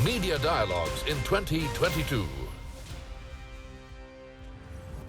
Media Dialogues in 2022.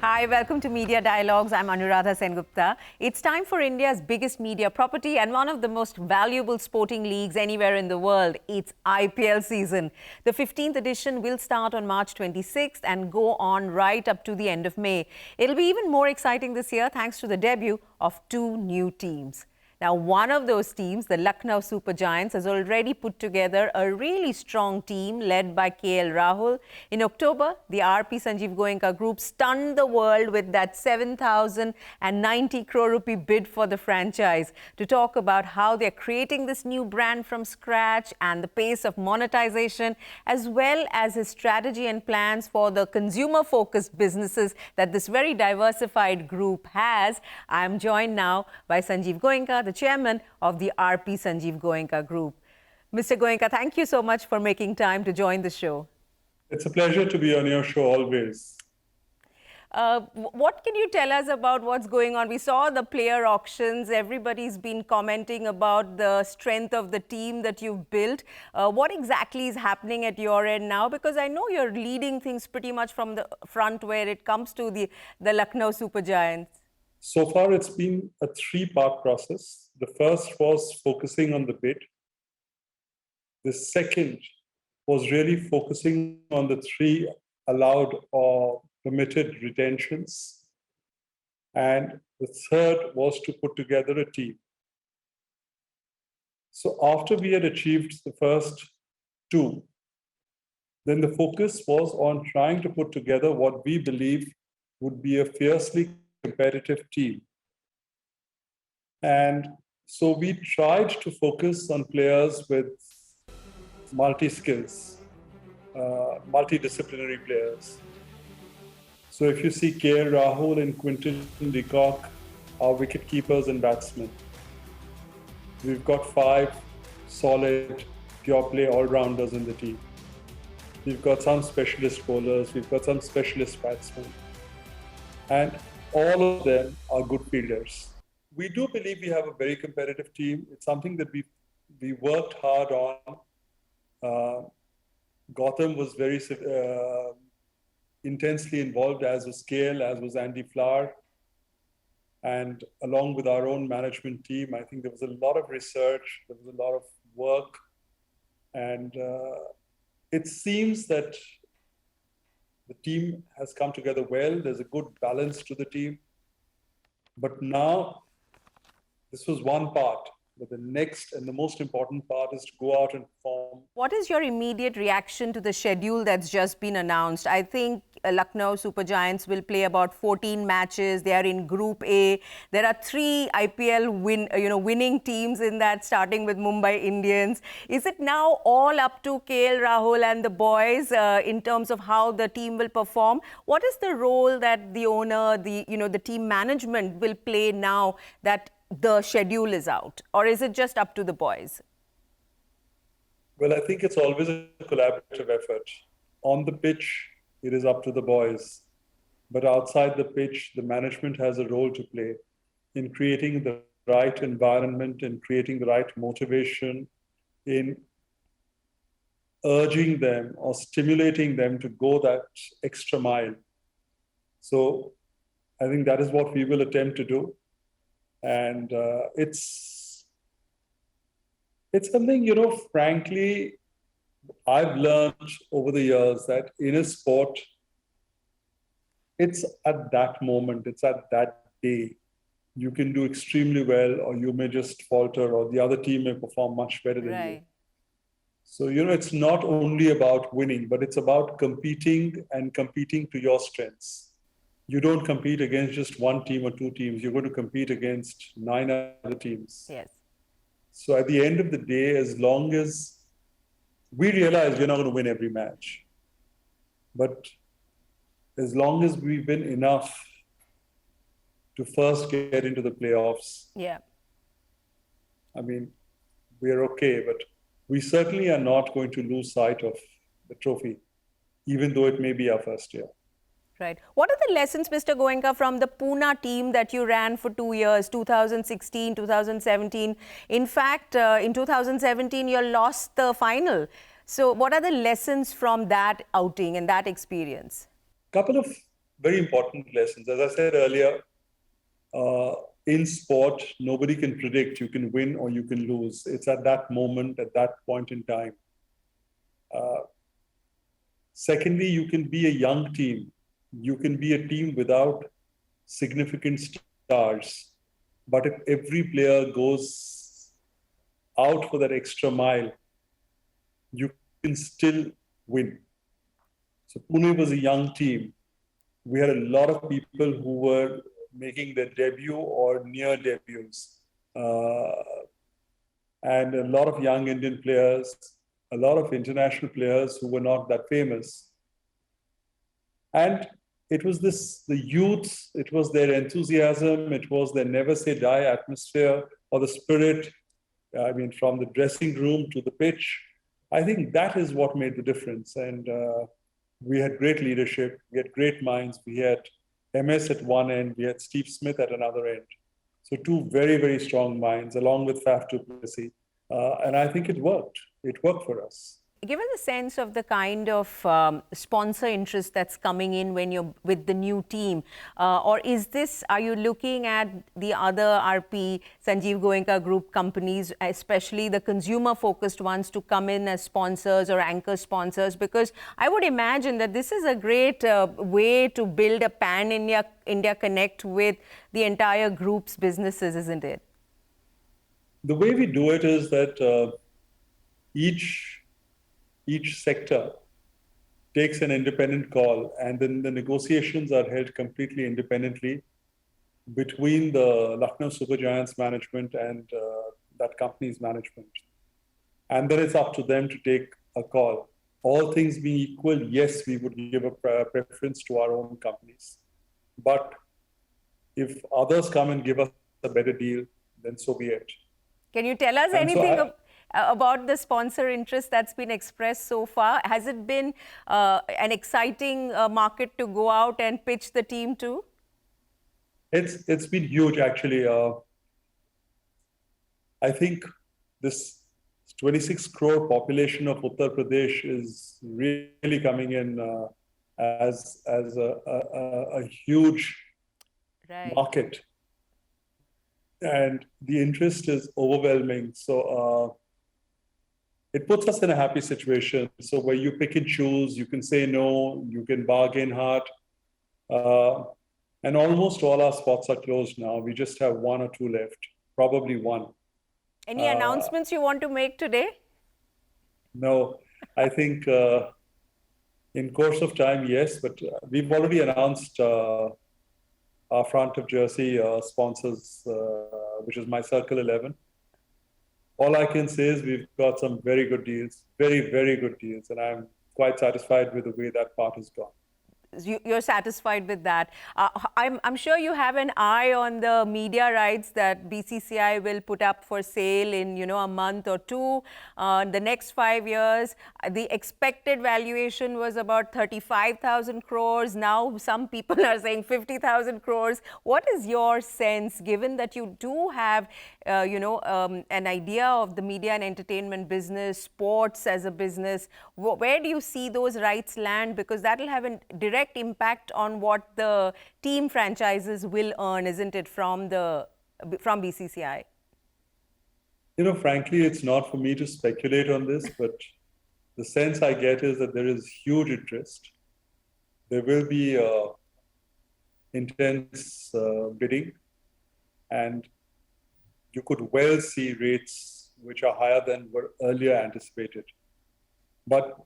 Hi, welcome to Media Dialogues. I'm Anuradha Sengupta. It's time for India's biggest media property and one of the most valuable sporting leagues anywhere in the world. It's IPL season. The 15th edition will start on March 26th and go on right up to the end of May. It'll be even more exciting this year thanks to the debut of two new teams. Now, one of those teams, the Lucknow Super Giants, has already put together a really strong team led by KL Rahul. In October, the RP-Sanjiv Goenka Group stunned the world with that 7,090 crore rupee bid for the franchise. To talk about how they're creating this new brand from scratch and the pace of monetization, as well as his strategy and plans for the consumer-focused businesses that this very diversified group has, I'm joined now by Sanjiv Goenka, the chairman of the RP-Sanjiv Goenka Group. Mr. Goenka, thank you so much for making time to join the show. It's a pleasure to be on your show always. What can you tell us about what's going on? We saw the player auctions. Everybody's been commenting about the strength of the team that you've built. What exactly is happening at your end now? Because I know you're leading things pretty much from the front where it comes to the Lucknow Super Giants. So far, it's been a three-part process. The first was focusing on the bid. The second was really focusing on the three allowed or permitted retentions. And the third was to put together a team. So after we had achieved the first two, then the focus was on trying to put together what we believe would be a fiercely competitive team. And so we tried to focus on players with multi-skills, multidisciplinary players. So if you see KL Rahul and Quinton de Kock are wicket keepers and batsmen. We've got 5 solid pure play all-rounders in the team. We've got some specialist bowlers, we've got some specialist batsmen. And all of them are good fielders. We do believe we have a very competitive team. It's something that we worked hard on. Gotham was very intensely involved, as was KL, as was Andy Flower. And along with our own management team, I think there was a lot of research, there was a lot of work. And it seems that the team has come together well. There's a good balance to the team. But now, this was one part. But the next and the most important part is to go out and perform. What is your immediate reaction to the schedule that's just been announced? I think Lucknow Super Giants will play about 14 matches. They are in Group A. There are 3 IPL winning teams in that, starting with Mumbai Indians. Is it now all up to KL Rahul and the boys in terms of how the team will perform? What is the role that the owner, the team management will play now that the schedule is out? Or is it just up to the boys? Well, I think it's always a collaborative effort. On the pitch, it is up to the boys. But outside the pitch, the management has a role to play in creating the right environment, in creating the right motivation, in urging them or stimulating them to go that extra mile. So I think that is what we will attempt to do. And it's something, frankly, I've learned over the years that in a sport, it's at that moment, it's at that day. You can do extremely well, or you may just falter, or the other team may perform much better than you. So, it's not only about winning, but it's about competing and competing to your strengths. You don't compete against just one team or two teams. You're going to compete against 9 other teams. Yes. So at the end of the day, as long as we realize we're not going to win every match, but as long as we win enough to first get into the playoffs, I mean, we are okay. But we certainly are not going to lose sight of the trophy, even though it may be our first year. Right. What are the lessons, Mr. Goenka, from the Pune team that you ran for 2 years, 2016, 2017? In fact, in 2017, you lost the final. So what are the lessons from that outing and that experience? Couple of very important lessons. As I said earlier, in sport, nobody can predict you can win or you can lose. It's at that moment, at that point in time. Secondly, you can be a young team. You can be a team without significant stars. But if every player goes out for that extra mile, you can still win. So Pune was a young team. We had a lot of people who were making their debut or near debuts. And a lot of young Indian players, a lot of international players who were not that famous. And it was the youth, it was their enthusiasm, it was their never say die atmosphere or the spirit, I mean, from the dressing room to the pitch. I think that is what made the difference. And we had great leadership, we had great minds, we had MS at one end, we had Steve Smith at another end. So two very, very strong minds, along with Faf du Plessis. And I think it worked. It worked for us. Give us a sense of the kind of sponsor interest that's coming in when you're with the new team. Or are you looking at the other RP-Sanjiv Goenka Group companies, especially the consumer-focused ones, to come in as sponsors or anchor sponsors? Because I would imagine that this is a great way to build a pan-India connect with the entire group's businesses, isn't it? The way we do it is that each sector takes an independent call, and then the negotiations are held completely independently between the Lucknow Super Giants management and that company's management. And then it's up to them to take a call. All things being equal, yes, we would give a preference to our own companies. But if others come and give us a better deal, then so be it. Can you tell us anything about the sponsor interest that's been expressed so far? Has it been an exciting market to go out and pitch the team to? It's been huge, actually. I think this 26 crore population of Uttar Pradesh is really coming in as a huge market. And the interest is overwhelming. So it puts us in a happy situation. So where you pick and choose, you can say no, you can bargain hard. And almost all our spots are closed now. We just have one or two left, probably one. Any announcements you want to make today? No, I think in course of time, yes, but we've already announced our front of jersey sponsors, which is My Circle 11. All I can say is we've got some very good deals, very, very good deals, and I'm quite satisfied with the way that part has gone. You're satisfied with that. I'm sure you have an eye on the media rights that BCCI will put up for sale in a month or two. The next 5 years, the expected valuation was about 35,000 crores. Now some people are saying 50,000 crores. What is your sense, given that you do have an idea of the media and entertainment business, sports as a business? Where do you see those rights land? Because that will have a direct impact on what the team franchises will earn, isn't it, from BCCI? Frankly, it's not for me to speculate on this, but the sense I get is that there is huge interest. There will be intense bidding, and you could well see rates which are higher than were earlier anticipated. But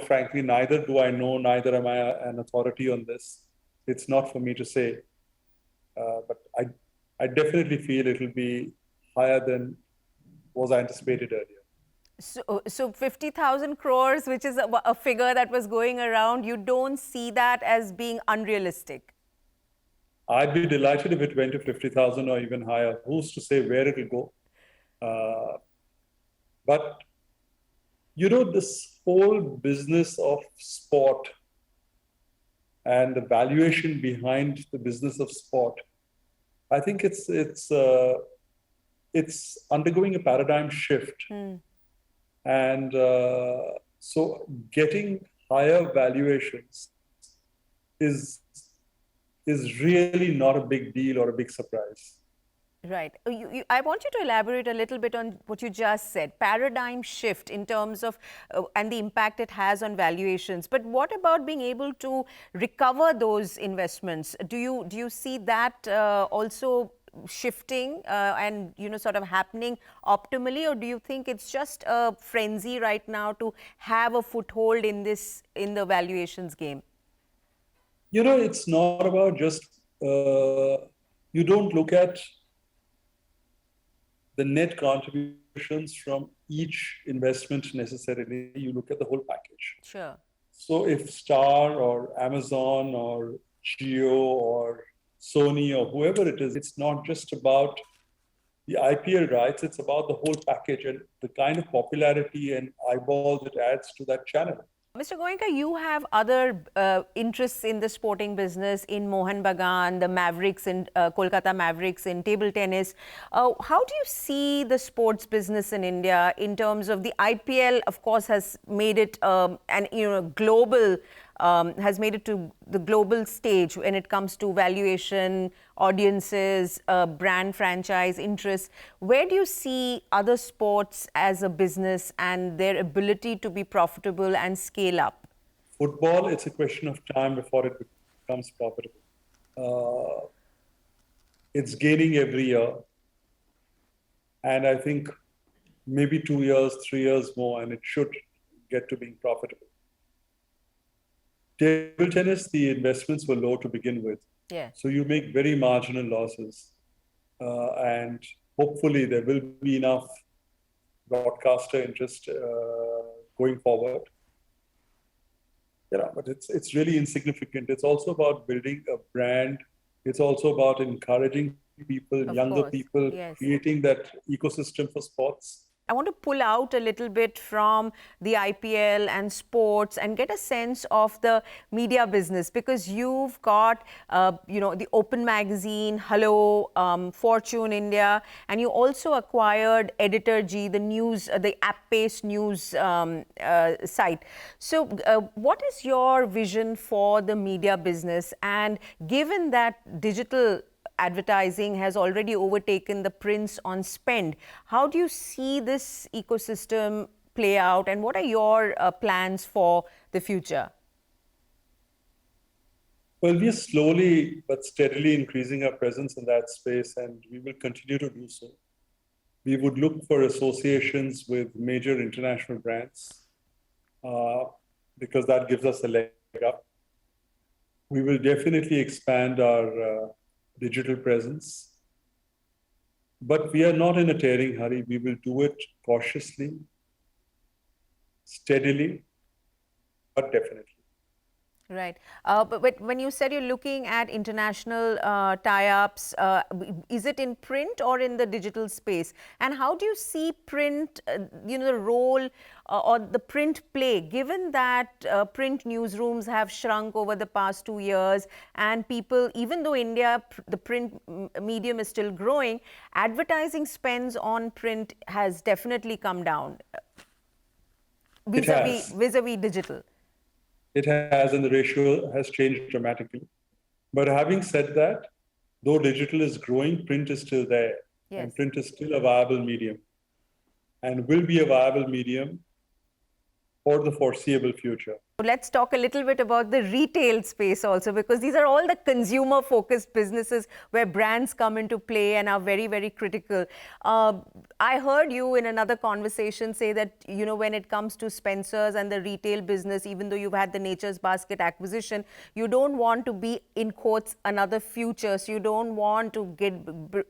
frankly, neither do I know, neither am I an authority on this. It's not for me to say. But I definitely feel it will be higher than was anticipated earlier. So 50,000 crores, which is a figure that was going around, you don't see that as being unrealistic? I'd be delighted if it went to 50,000 or even higher. Who's to say where it will go? But this whole business of sport and the valuation behind the business of sport, I think it's undergoing a paradigm shift. And So getting higher valuations is really not a big deal or a big surprise. Right. I want you to elaborate a little bit on what you just said, paradigm shift in terms of and the impact it has on valuations. But what about being able to recover those investments? Do you see that also shifting and sort of happening optimally, or do you think it's just a frenzy right now to have a foothold in the valuations game? It's not about just you don't look at the net contributions from each investment necessarily. You look at the whole package. Sure. So if Star or Amazon or Jio or Sony or whoever it is, it's not just about the IPL rights, it's about the whole package and the kind of popularity and eyeballs it adds to that channel. Mr. Goenka, you have other interests in the sporting business, in Mohan Bagan, the Mavericks, in Kolkata Mavericks, in table tennis. How do you see the sports business in India in terms of the IPL? Of course, has made it global. Has made it to the global stage when it comes to valuation, audiences, brand franchise interests. Where do you see other sports as a business and their ability to be profitable and scale up? Football, it's a question of time before it becomes profitable. It's gaining every year. And I think maybe 2 years, 3 years more, and it should get to being profitable. Table tennis, the investments were low to begin with. Yeah. So you make very marginal losses. And hopefully there will be enough broadcaster interest going forward. But it's really insignificant. It's also about building a brand. It's also about encouraging people, younger people, yes, creating that ecosystem for sports. I want to pull out a little bit from the IPL and sports and get a sense of the media business, because you've got, the Open Magazine, Hello, Fortune India, and you also acquired Editor G, the news, the app-based news site. So what is your vision for the media business? And given that digital advertising has already overtaken the prints on spend, how do you see this ecosystem play out, and what are your plans for the future? Well, we are slowly but steadily increasing our presence in that space, and we will continue to do so. We would look for associations with major international brands because that gives us a leg up. We will definitely expand our digital presence. But we are not in a tearing hurry. We will do it cautiously, steadily, but definitely. Right. But when you said you're looking at international tie-ups, is it in print or in the digital space? And how do you see print, the role or the print play, given that print newsrooms have shrunk over the past 2 years, and people, even though India, the print medium is still growing, advertising spends on print has definitely come down vis-a-vis digital. It has, and the ratio has changed dramatically. But having said that, though digital is growing, print is still there. Yes. And print is still a viable medium and will be a viable medium for the foreseeable future. Let's talk a little bit about the retail space also, because these are all the consumer-focused businesses where brands come into play and are very, very critical. I heard you in another conversation say that, when it comes to Spencer's and the retail business, even though you've had the Nature's Basket acquisition, you don't want to be, in quotes, another Future. So you don't want to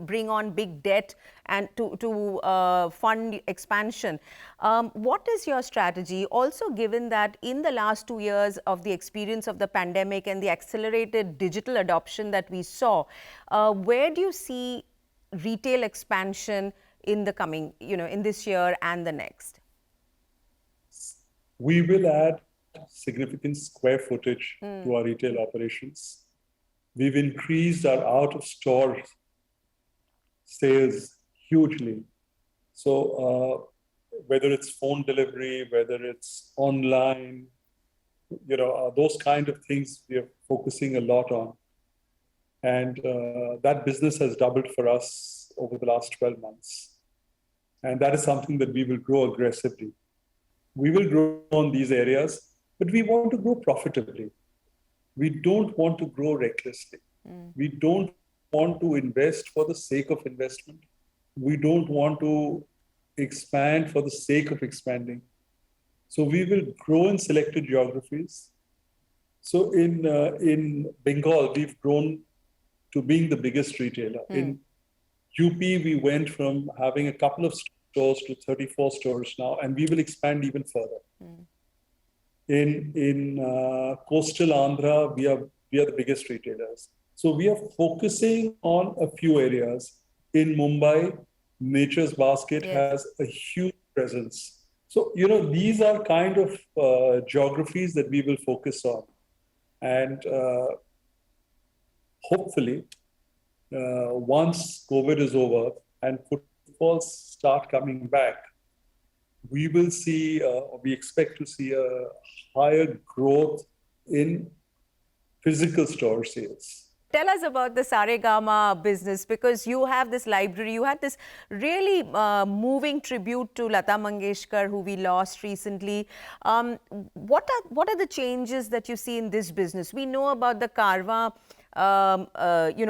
bring on big debt and to fund expansion. What is your strategy? Also, given that in the last 2 years of the experience of the pandemic and the accelerated digital adoption that we saw, where do you see retail expansion in the coming, in this year and the next? We will add significant square footage to our retail operations. We've increased our out-of-store sales hugely. So whether it's phone delivery, whether it's online, those kind of things we are focusing a lot on. And that business has doubled for us over the last 12 months. And that is something that we will grow aggressively. We will grow on these areas, but we want to grow profitably. We don't want to grow recklessly. We don't want to invest for the sake of investment. We don't want to expand for the sake of expanding. So we will grow in selected geographies. So in Bengal, we've grown to being the biggest retailer. In UP, we went from having a couple of stores to 34 stores now, and we will expand even further. In coastal Andhra, we are the biggest retailers. So we are focusing on a few areas. In Mumbai, Nature's Basket has a huge presence. So, these are kind of geographies that we will focus on. And hopefully, once COVID is over and footfalls start coming back, we will see, we expect to see a higher growth in physical store sales. Tell us about the Saregama business, because you have this library. You had this really moving tribute to Lata Mangeshkar, who we lost recently. What are the changes that you see in this business? We know about the Carvaan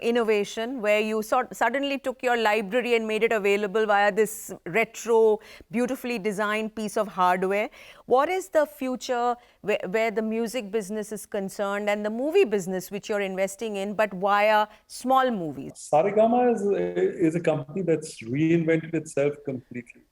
innovation, where you suddenly took your library and made it available via this retro, beautifully designed piece of hardware. What is the future where the music business is concerned, and the movie business which you're investing in, but via small movies? Saregama is a company that's reinvented itself completely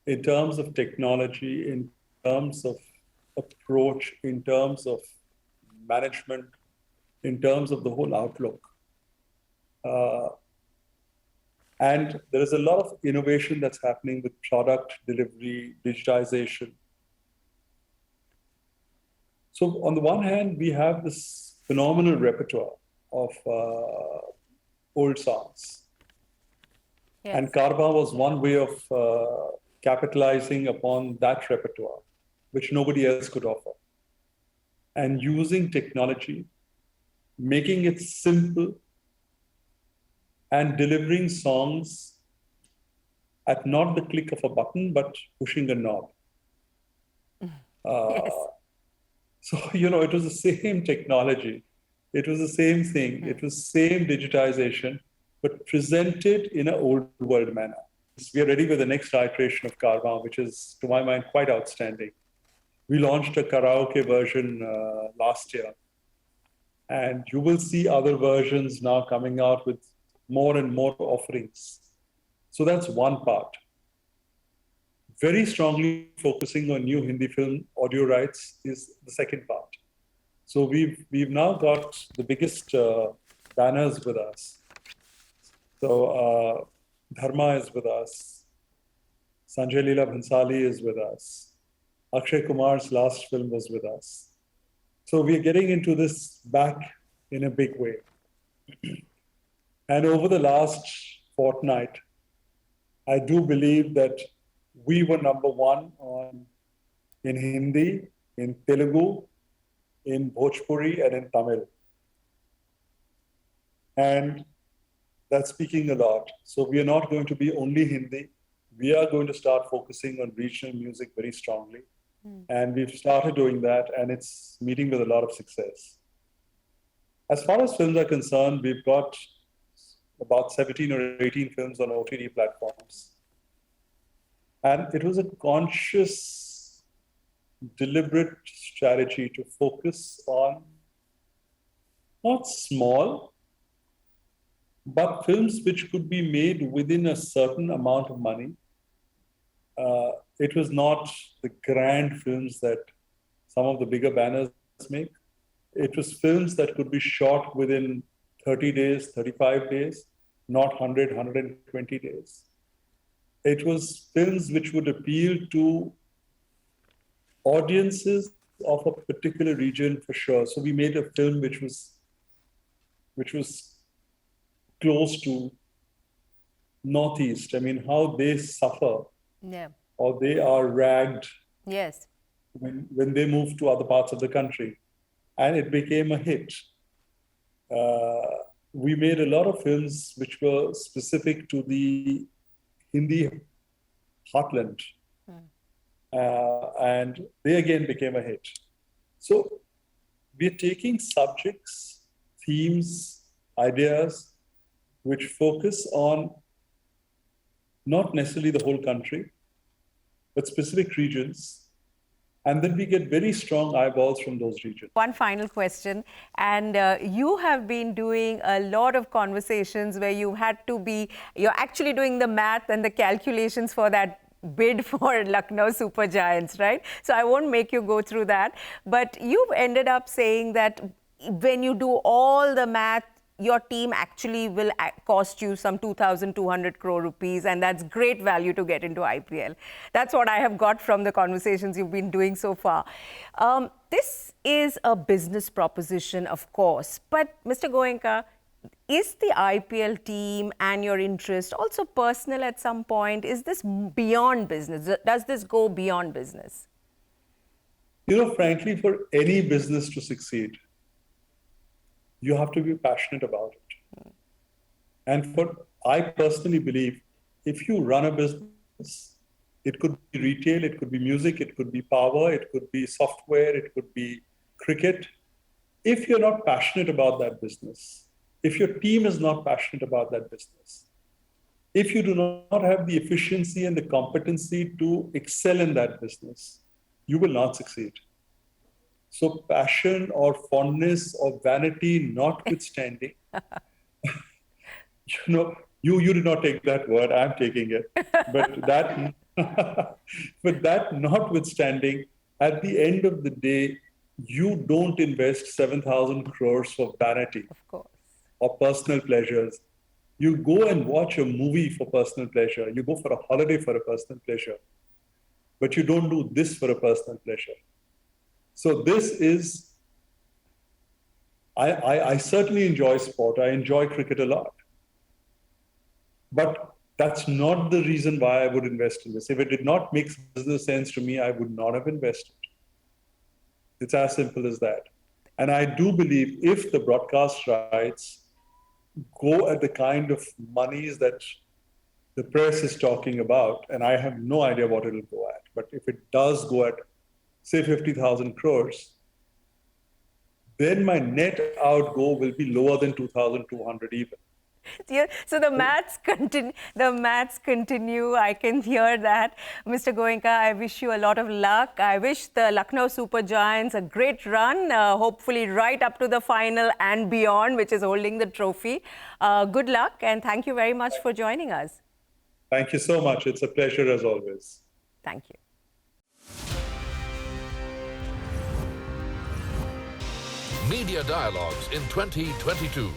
in terms of technology, in terms of approach, in terms of management, in terms of the whole outlook. And there is a lot of innovation that's happening with product delivery, digitization. So on the one hand, we have this phenomenal repertoire of old songs. Yes. And Carvaan was one way of capitalizing upon that repertoire, which nobody else could offer. And using technology, making it simple, and delivering songs at not the click of a button, but pushing a knob. Yes. So, it was the same technology. It was the same thing. It was same digitization, but presented in an old world manner. We are ready with the next iteration of Carvaan, which is, to my mind, quite outstanding. We launched a karaoke version last year. And you will see other versions now coming out with more and more offerings. So that's one part. Very strongly focusing on new Hindi film audio rights is the second part. So we've now got the biggest banners with us. So Dharma is with us. Sanjay Leela Bhansali is with us. Akshay Kumar's last film was with us. So we are getting into this back in a big way. And over the last fortnight, I do believe that we were number one in Hindi, in Telugu, in Bhojpuri, and in Tamil. And that's speaking a lot. So we are not going to be only Hindi. We are going to start focusing on regional music very strongly. And we've started doing that, and it's meeting with a lot of success. As far as films are concerned, we've got about 17 or 18 films on OTT platforms. And it was a conscious, deliberate strategy to focus on not small, but films which could be made within a certain amount of money. It was not the grand films that some of the bigger banners make. It was films that could be shot within 30 days, 35 days, not 100, 120 days. It was films which would appeal to audiences of a particular region for sure. So we made a film which was close to Northeast. I mean, how they suffer or they are ragged Yes. when they move to other parts of the country. And it became a hit. We made a lot of films which were specific to the Hindi heartland. And they again became a hit. So we're taking subjects, themes, ideas, which focus on not necessarily the whole country, but specific regions. And then we get very strong eyeballs from those regions. One final question. And you have been doing a lot of conversations where you had to be, you're actually doing the math and the calculations for that bid for Lucknow Super Giants, right? So I won't make you go through that. But you've ended up saying that when you do all the math, your team actually will cost you some 2,200 crore rupees, and that's great value to get into IPL. That's what I have got from the conversations you've been doing so far. This is a business proposition, of course, but Mr. Goenka, is the IPL team and your interest also personal at some point? Is this beyond business? Does this go beyond business? You know, frankly, for any business to succeed, you have to be passionate about it. And I personally believe if you run a business, it could be retail, it could be music, it could be power, it could be software, it could be cricket. If you're not passionate about that business, if your team is not passionate about that business, if you do not have the efficiency and the competency to excel in that business, you will not succeed. So passion or fondness or vanity notwithstanding, you did not take that word, I'm taking it. But that notwithstanding, at the end of the day, you don't invest 7,000 crores for vanity. Of course. Or personal pleasures. You go and watch a movie for personal pleasure. You go for a holiday for a personal pleasure. But you don't do this for a personal pleasure. So this is, I certainly enjoy sport. I enjoy cricket a lot. But that's not the reason why I would invest in this. If it did not make business sense to me, I would not have invested. It's as simple as that. And I do believe if the broadcast rights go at the kind of monies that the press is talking about, and I have no idea what it'll go at, but if it does go at, say, 50,000 crores, then my net outgo will be lower than 2,200 even. Yeah, so the maths continue. I can hear that. Mr. Goenka, I wish you a lot of luck. I wish the Lucknow Super Giants a great run, hopefully right up to the final and beyond, which is holding the trophy. Good luck, and thank you very much for joining us. Thank you so much. It's a pleasure as always. Thank you. Media Dialogues in 2022.